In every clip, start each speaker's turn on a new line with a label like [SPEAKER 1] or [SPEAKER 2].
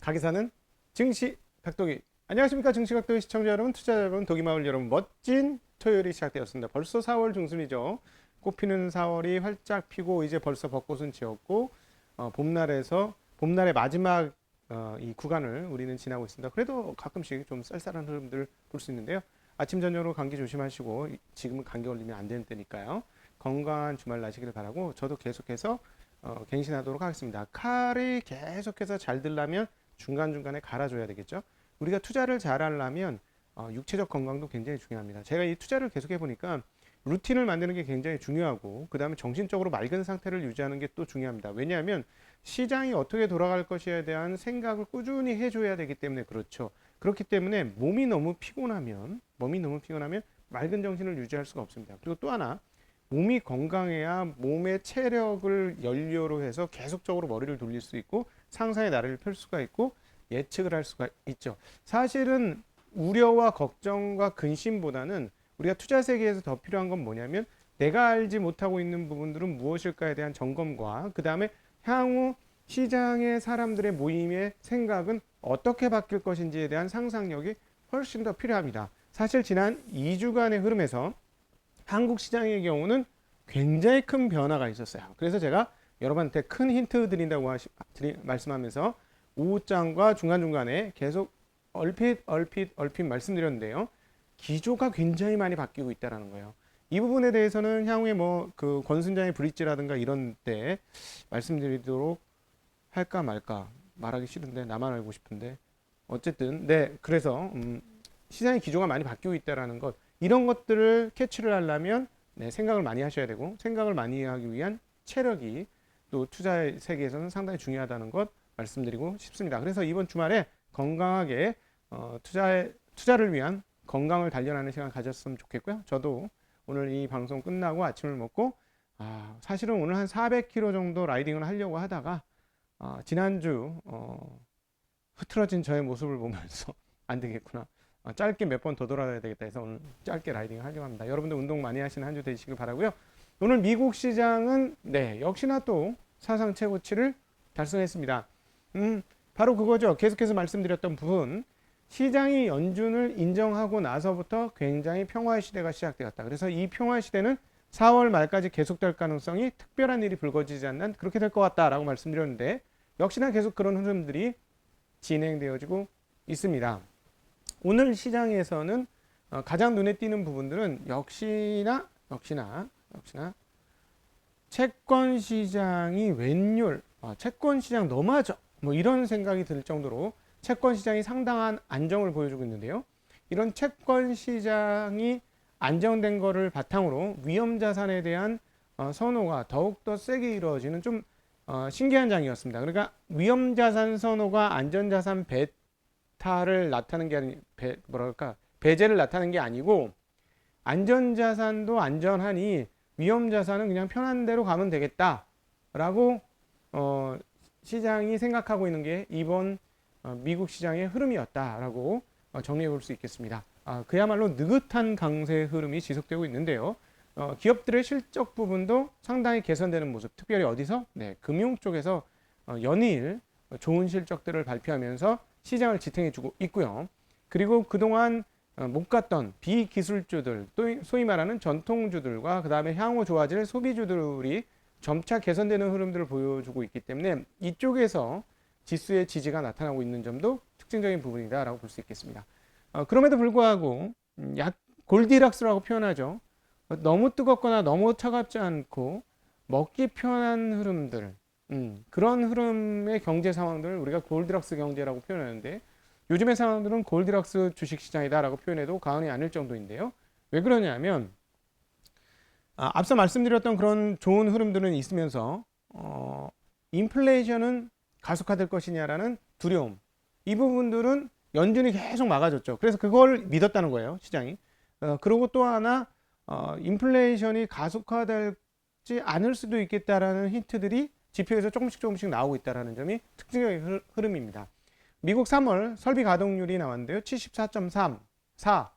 [SPEAKER 1] 가게사는 증시 각도기. 안녕하십니까 증시 각도기 시청자 여러분, 투자자 여러분, 도기마을 여러분. 멋진 토요일이 시작되었습니다. 벌써 4월 중순이죠. 꽃피는 4월이 활짝 피고 이제 벌써 벚꽃은 지었고 봄날의 마지막 이 구간을 우리는 지나고 있습니다. 그래도 가끔씩 좀 쌀쌀한 흐름들 볼 수 있는데요. 아침 저녁으로 감기 조심하시고, 지금은 감기 걸리면 안 되는 때니까요. 건강한 주말 나시기를 바라고, 저도 계속해서 갱신하도록 하겠습니다. 칼이 계속해서 잘 들려면 중간중간에 갈아줘야 되겠죠. 우리가 투자를 잘 하려면 육체적 건강도 굉장히 중요합니다. 제가 이 투자를 계속해 보니까 루틴을 만드는 게 굉장히 중요하고, 그 다음에 정신적으로 맑은 상태를 유지하는 게 또 중요합니다. 왜냐하면 시장이 어떻게 돌아갈 것에 대한 생각을 꾸준히 해줘야 되기 때문에 그렇죠. 그렇기 때문에 몸이 너무 피곤하면 맑은 정신을 유지할 수가 없습니다. 그리고 또 하나, 몸이 건강해야 몸의 체력을 연료로 해서 계속적으로 머리를 돌릴 수 있고 상상의 나래를 펼 수가 있고 예측을 할 수가 있죠. 사실은 우려와 걱정과 근심보다는 우리가 투자 세계에서 더 필요한 건 뭐냐면, 내가 알지 못하고 있는 부분들은 무엇일까에 대한 점검과, 그 다음에 향후 시장의 사람들의 모임의 생각은 어떻게 바뀔 것인지에 대한 상상력이 훨씬 더 필요합니다. 사실 지난 2주간의 흐름에서 한국 시장의 경우는 굉장히 큰 변화가 있었어요. 그래서 제가 여러분한테 큰 힌트 드린다고 말씀하면서 오후장과 중간중간에 계속 얼핏 말씀드렸는데요. 기조가 굉장히 많이 바뀌고 있다는 거예요. 이 부분에 대해서는 향후에 그 권순장의 브릿지라든가 이런 때 말씀드리도록 할까 말까, 말하기 싫은데 나만 알고 싶은데 어쨌든 그래서 시장의 기조가 많이 바뀌고 있다는 것, 이런 것들을 캐치를 하려면 생각을 많이 하셔야 되고, 생각을 많이 하기 위한 체력이 또 투자의 세계에서는 상당히 중요하다는 것 말씀드리고 싶습니다. 그래서 이번 주말에 건강하게 투자를 위한 건강을 단련하는 시간 가졌으면 좋겠고요. 저도 오늘 이 방송 끝나고 아침을 먹고 사실은 오늘 한 400km 정도 라이딩을 하려고 하다가 지난주 흐트러진 저의 모습을 보면서 안 되겠구나, 짧게 몇 번 더 돌아야 되겠다 해서 오늘 짧게 라이딩을 하려고 합니다. 여러분들 운동 많이 하시는 한 주 되시길 바라고요. 오늘 미국 시장은 역시나 또 사상 최고치를 달성했습니다. 바로 그거죠. 계속해서 말씀드렸던 부분, 시장이 연준을 인정하고 나서부터 굉장히 평화의 시대가 시작되었다. 그래서 이 평화의 시대는 4월 말까지 계속될 가능성이, 특별한 일이 불거지지 않는 그렇게 될 것 같다라고 말씀드렸는데, 역시나 계속 그런 흐름들이 진행되어지고 있습니다. 오늘 시장에서는 가장 눈에 띄는 부분들은 역시나 채권 시장이 웬열, 채권 시장 너무하죠, 이런 생각이 들 정도로 채권 시장이 상당한 안정을 보여주고 있는데요. 이런 채권 시장이 안정된 거를 바탕으로 위험 자산에 대한 선호가 더욱더 세게 이루어지는 좀 신기한 장이었습니다. 그러니까 위험 자산 선호가 안전 자산 배타를 나타내는 게 아니, 배제를 나타내는 게 아니고, 안전 자산도 안전하니 위험 자산은 그냥 편한 대로 가면 되겠다라고 시장이 생각하고 있는 게 이번 미국 시장의 흐름이었다라고 정리해 볼 수 있겠습니다. 그야말로 느긋한 강세 흐름이 지속되고 있는데요. 기업들의 실적 부분도 상당히 개선되는 모습, 특별히 어디서? 금융 쪽에서 연일 좋은 실적들을 발표하면서 시장을 지탱해주고 있고요. 그리고 그동안 못 갔던 비기술주들, 또 소위 말하는 전통주들과 그 다음에 향후 좋아질 소비주들이 점차 개선되는 흐름들을 보여주고 있기 때문에 이쪽에서 지수의 지지가 나타나고 있는 점도 특징적인 부분이다라고 볼 수 있겠습니다. 그럼에도 불구하고 골디락스라고 표현하죠. 너무 뜨겁거나 너무 차갑지 않고 먹기 편한 흐름들, 그런 흐름의 경제 상황들을 우리가 골디락스 경제라고 표현하는데, 요즘의 상황들은 골디락스 주식시장이다라고 표현해도 과언이 아닐 정도인데요. 왜 그러냐면 앞서 말씀드렸던 그런 좋은 흐름들은 있으면서 인플레이션은 가속화될 것이냐라는 두려움, 이 부분들은 연준이 계속 막아줬죠. 그래서 그걸 믿었다는 거예요, 시장이. 그리고 또 하나, 인플레이션이 가속화되지 않을 수도 있겠다라는 힌트들이 지표에서 조금씩 나오고 있다는 점이 특징적인 흐름입니다. 미국 3월 설비 가동률이 나왔는데요. 74.4,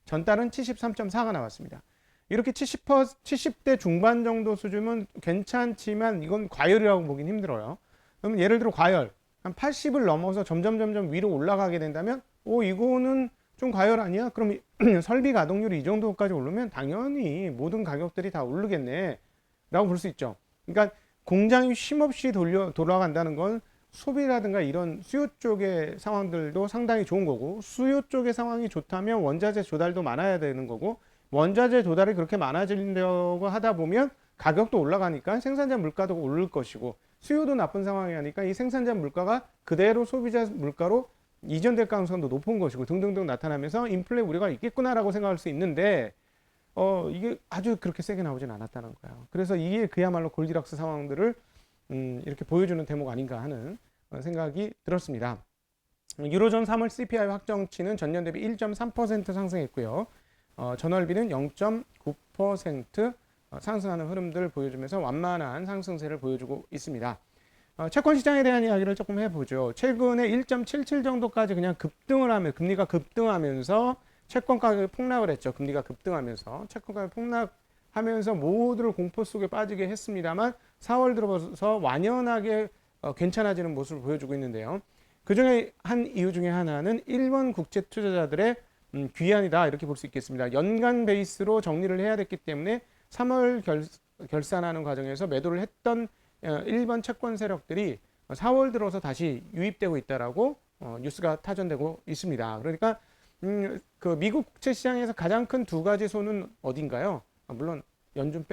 [SPEAKER 1] 전달은 73.4가 나왔습니다. 이렇게 70대 중반 정도 수준은 괜찮지만 이건 과열이라고 보긴 힘들어요. 그럼 예를 들어 과열, 한 80을 넘어서 점점 위로 올라가게 된다면 이거는 좀 과열 아니야? 그럼 설비 가동률이 이 정도까지 오르면 당연히 모든 가격들이 다 오르겠네 라고 볼 수 있죠. 그러니까 공장이 쉼없이 돌아간다는 건 소비라든가 이런 수요 쪽의 상황들도 상당히 좋은 거고, 수요 쪽의 상황이 좋다면 원자재 조달도 많아야 되는 거고, 원자재 조달이 그렇게 많아지려고 하다 보면 가격도 올라가니까 생산자 물가도 오를 것이고, 수요도 나쁜 상황이 하니까 이 생산자 물가가 그대로 소비자 물가로 이전될 가능성도 높은 것이고 등등등 나타나면서 인플레 우려가 있겠구나라고 생각할 수 있는데, 이게 아주 그렇게 세게 나오진 않았다는 거예요. 그래서 이게 그야말로 골디락스 상황들을 이렇게 보여주는 대목 아닌가 하는 생각이 들었습니다. 유로존 3월 CPI 확정치는 전년 대비 1.3% 상승했고요. 전월비는 0.9% 상승하는 흐름들을 보여주면서 완만한 상승세를 보여주고 있습니다. 채권 시장에 대한 이야기를 조금 해보죠. 최근에 1.77 정도까지 그냥 급등을 하면, 금리가 급등하면서 채권 가격이 폭락을 했죠. 금리가 급등하면서 채권 가격이 폭락하면서 모두를 공포 속에 빠지게 했습니다만 4월 들어서 완연하게 괜찮아지는 모습을 보여주고 있는데요. 그 중에 한 이유 중에 하나는 일본 국제 투자자들의 귀환이다 이렇게 볼 수 있겠습니다. 연간 베이스로 정리를 해야 됐기 때문에 3월 결산하는 과정에서 매도를 했던 일본 채권 세력들이 4월 들어서 다시 유입되고 있다라고 뉴스가 타전되고 있습니다. 그러니까 그 미국 국채 시장에서 가장 큰 두 가지 손은 어딘가요? 물론 연준은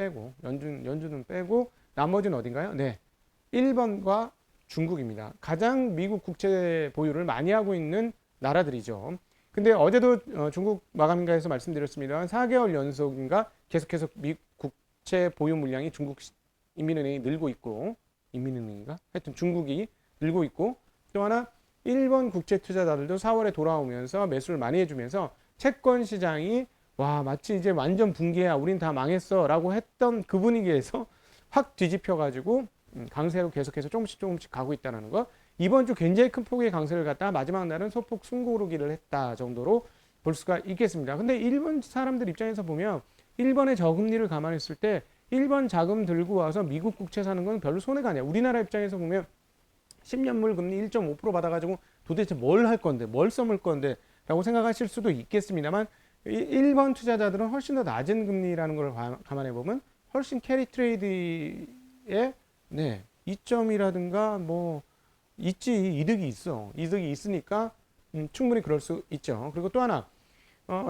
[SPEAKER 1] 빼고 나머지는 어딘가요? 네, 1번과 중국입니다. 가장 미국 국채 보유를 많이 하고 있는 나라들이죠. 근데 어제도 중국 마감인가에서 말씀드렸습니다만 4개월 연속인가 계속해서 미국 국채 보유 물량이 중국 인민은행이 늘고 있고, 인민은행인가? 하여튼 중국이 늘고 있고, 또 하나 일본 국채 투자자들도 4월에 돌아오면서 매수를 많이 해주면서 채권 시장이 와 마치 이제 완전 붕괴야, 우린 다 망했어 라고 했던 그 분위기에서 확 뒤집혀 가지고 강세로 계속해서 조금씩 가고 있다는 거. 이번 주 굉장히 큰 폭의 강세를 갖다 마지막 날은 소폭 숨고르기를 했다 정도로 볼 수가 있겠습니다. 근데 일본 사람들 입장에서 보면 일본의 저금리를 감안했을 때 일본 자금 들고 와서 미국 국채 사는 건 별로 손해가 아니야. 우리나라 입장에서 보면 10년물 금리 1.5% 받아가지고 도대체 뭘 할 건데, 뭘 써먹을 건데 라고 생각하실 수도 있겠습니다만, 일본 투자자들은 훨씬 더 낮은 금리라는 걸 감안해 보면 훨씬 캐리 트레이드에 이점이라든가 뭐 있지, 이득이 있으니까 충분히 그럴 수 있죠. 그리고 또 하나,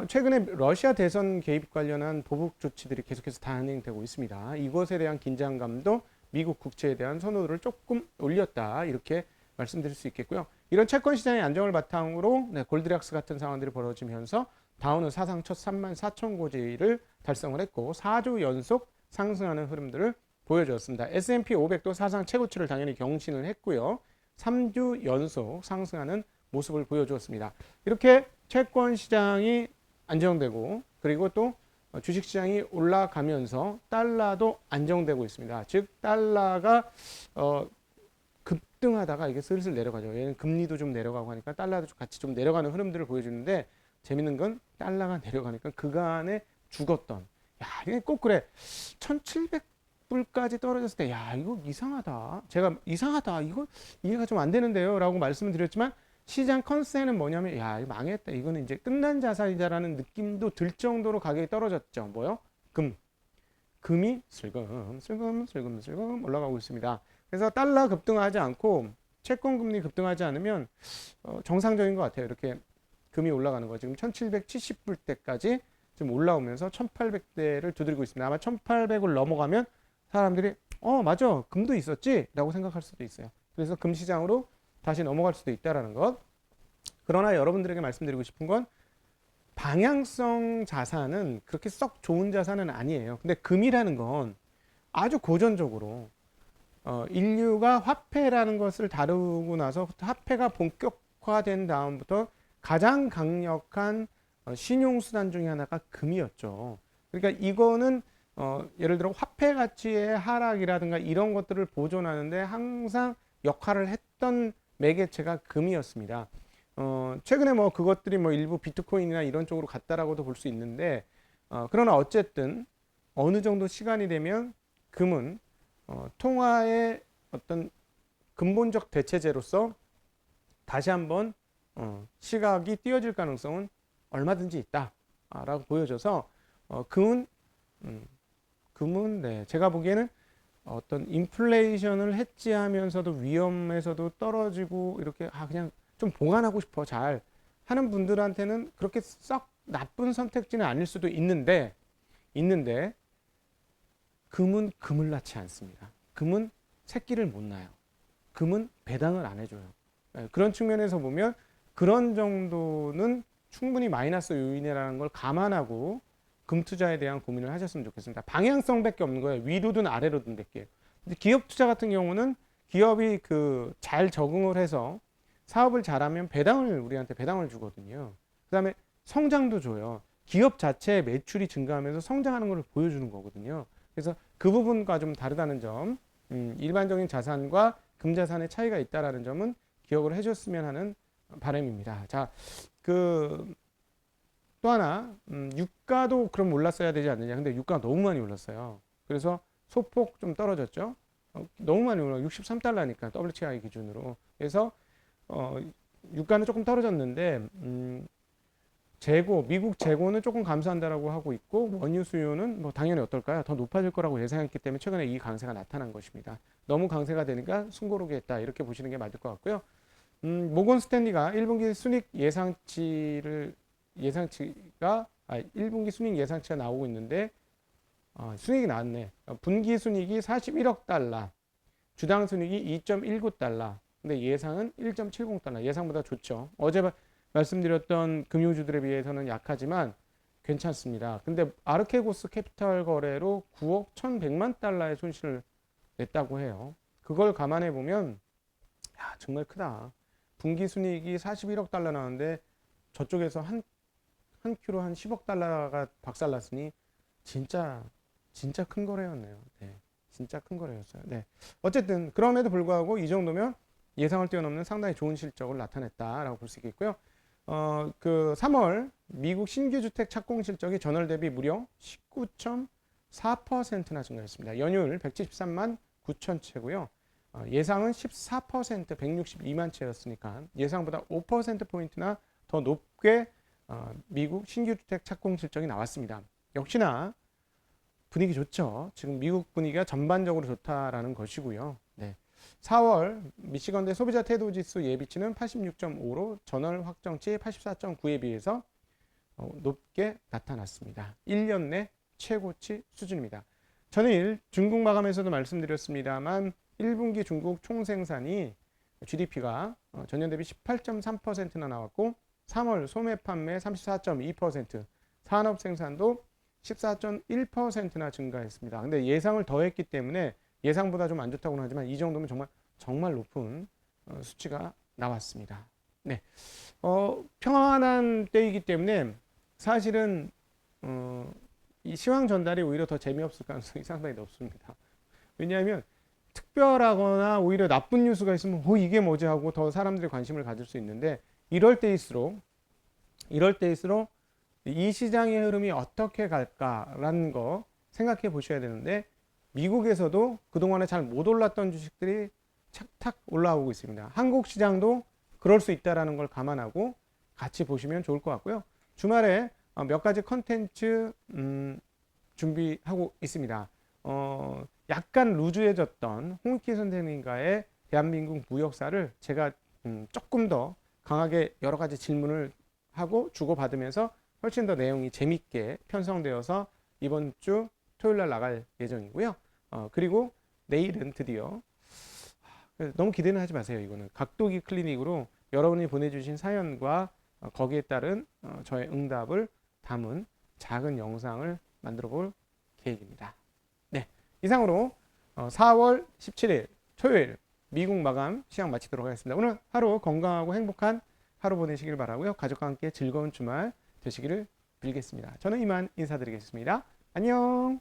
[SPEAKER 1] 최근에 러시아 대선 개입 관련한 보복 조치들이 계속해서 단행되고 있습니다. 이것에 대한 긴장감도 미국 국채에 대한 선호도를 조금 올렸다 이렇게 말씀드릴 수 있겠고요. 이런 채권 시장의 안정을 바탕으로 골드락스 같은 상황들이 벌어지면서 다우는 사상 첫 34,000고지를 달성을 했고 4주 연속 상승하는 흐름들을 보여주었습니다. S&P 500도 사상 최고치를 당연히 경신을 했고요. 3주 연속 상승하는 모습을 보여주었습니다. 이렇게 채권 시장이 안정되고, 그리고 또 주식 시장이 올라가면서 달러도 안정되고 있습니다. 즉 달러가 급등하다가 이게 슬슬 내려가죠. 얘는 금리도 좀 내려가고 하니까 달러도 같이 좀 내려가는 흐름들을 보여주는데, 재밌는 건 달러가 내려가니까 그간에 죽었던, 이게 꼭 그래, 1700불까지 떨어졌을 때 이거 이상하다, 제가 이상하다, 이거 이해가 좀 안 되는데요 라고 말씀을 드렸지만, 시장 컨센은 뭐냐면 이거 망했다, 이거는 이제 끝난 자산이다라는 느낌도 들 정도로 가격이 떨어졌죠. 뭐요? 금이 슬금 올라가고 있습니다. 그래서 달러 급등하지 않고 채권 금리 급등하지 않으면 정상적인 것 같아요. 이렇게 금이 올라가는 거 지금 1770불대까지 좀 올라오면서 1800대를 두드리고 있습니다. 아마 1800을 넘어가면 사람들이 맞아, 금도 있었지 라고 생각할 수도 있어요. 그래서 금 시장으로 다시 넘어갈 수도 있다라는 것. 그러나 여러분들에게 말씀드리고 싶은 건, 방향성 자산은 그렇게 썩 좋은 자산은 아니에요. 근데 금이라는 건 아주 고전적으로 인류가 화폐라는 것을 다루고 나서 화폐가 본격화된 다음부터 가장 강력한 신용수단 중에 하나가 금이었죠. 그러니까 이거는 예를 들어 화폐 가치의 하락이라든가 이런 것들을 보존하는데 항상 역할을 했던 매개체가 금이었습니다. 최근에 뭐 그것들이 뭐 일부 비트코인이나 이런 쪽으로 갔다라고도 볼 수 있는데, 그러나 어쨌든 어느 정도 시간이 되면 금은 통화의 어떤 근본적 대체제로서 다시 한번 시각이 띄어질 가능성은 얼마든지 있다라고 보여져서 금은 네, 제가 보기에는 어떤 인플레이션을 해지하면서도 위험에서도 떨어지고 이렇게 그냥 좀 보관하고 싶어 잘 하는 분들한테는 그렇게 썩 나쁜 선택지는 아닐 수도 있는데 금은 금을 낳지 않습니다. 금은 새끼를 못 낳아요. 금은 배당을 안 해줘요. 그런 측면에서 보면 그런 정도는 충분히 마이너스 요인이라는 걸 감안하고 금 투자에 대한 고민을 하셨으면 좋겠습니다. 방향성밖에 없는 거예요. 위로든 아래로든 될게요. 근데 기업 투자 같은 경우는 기업이 잘 적응을 해서 사업을 잘하면 우리한테 배당을 주거든요. 그다음에 성장도 줘요. 기업 자체의 매출이 증가하면서 성장하는 것을 보여주는 거거든요. 그래서 그 부분과 좀 다르다는 점, 일반적인 자산과 금자산의 차이가 있다라는 점은 기억을 해줬으면 하는 바람입니다. 자, 또 하나, 유가도 그럼 올랐어야 되지 않느냐. 근데 유가가 너무 많이 올랐어요. 그래서 소폭 좀 떨어졌죠. 너무 많이 올라 63달러니까 WTI 기준으로. 그래서 유가는 조금 떨어졌는데 미국 재고는 조금 감소한다라고 하고 있고 원유 수요는 뭐 당연히 어떨까요? 더 높아질 거라고 예상했기 때문에 최근에 이 강세가 나타난 것입니다. 너무 강세가 되니까 숨고르게 했다 이렇게 보시는 게 맞을 것 같고요. 모건 스탠리가 1분기 순익 예상치가 1분기 순익 예상치가 나오고 있는데 순익이 나왔네. 분기 순익이 41억 달러, 주당 순익이 2.19달러. 근데 예상은 1.70달러. 예상보다 좋죠. 어제 말씀드렸던 금융주들에 비해서는 약하지만 괜찮습니다. 근데 아르케고스 캐피탈 거래로 9억 1,100만 달러의 손실을 냈다고 해요. 그걸 감안해 보면 정말 크다. 분기 순이익이 41억 달러 나왔는데 저쪽에서 한 큐로 한 10억 달러가 박살났으니 진짜 큰 거래였네요. 네, 진짜 큰 거래였어요. 네. 어쨌든 그럼에도 불구하고 이 정도면 예상을 뛰어넘는 상당히 좋은 실적을 나타냈다라고 볼 수 있겠고요. 3월 미국 신규 주택 착공 실적이 전월 대비 무려 19.4%나 증가했습니다. 연율 173만 9천 채고요. 예상은 14% 162만 채였으니까 예상보다 5%포인트나 더 높게 미국 신규 주택 착공 실적이 나왔습니다. 역시나 분위기 좋죠. 지금 미국 분위기가 전반적으로 좋다라는 것이고요. 네. 4월 미시건대 소비자 태도 지수 예비치는 86.5로 전월 확정치 84.9에 비해서 높게 나타났습니다. 1년 내 최고치 수준입니다. 전일 중국 마감에서도 말씀드렸습니다만 1분기 중국 총생산이 GDP가 전년 대비 18.3%나 나왔고 3월 소매 판매 34.2%, 산업 생산도 14.1%나 증가했습니다. 근데 예상을 더했기 때문에 예상보다 좀 안 좋다고는 하지만 이 정도면 정말 높은 수치가 나왔습니다. 네, 평안한 때이기 때문에 사실은 이 시황 전달이 오히려 더 재미없을 가능성이 상당히 높습니다. 왜냐하면 특별하거나 오히려 나쁜 뉴스가 있으면 이게 뭐지 하고 더 사람들이 관심을 가질 수 있는데 이럴 때일수록 이 시장의 흐름이 어떻게 갈까라는 거 생각해 보셔야 되는데 미국에서도 그동안에 잘 못 올랐던 주식들이 착착 올라오고 있습니다. 한국 시장도 그럴 수 있다는 걸 감안하고 같이 보시면 좋을 것 같고요. 주말에 몇 가지 컨텐츠 준비하고 있습니다. 약간 루즈해졌던 홍익희 선생님과의 대한민국 무역사를 제가 조금 더 강하게 여러 가지 질문을 하고 주고받으면서 훨씬 더 내용이 재밌게 편성되어서 이번 주 토요일 날 나갈 예정이고요. 그리고 내일은 드디어 너무 기대는 하지 마세요. 이거는 각도기 클리닉으로 여러분이 보내주신 사연과 거기에 따른 저의 응답을 담은 작은 영상을 만들어 볼 계획입니다. 네, 이상으로 4월 17일 토요일 미국 마감 시장 마치도록 하겠습니다. 오늘 하루 건강하고 행복한 하루 보내시길 바라고요. 가족과 함께 즐거운 주말 되시기를 빌겠습니다. 저는 이만 인사드리겠습니다. 안녕.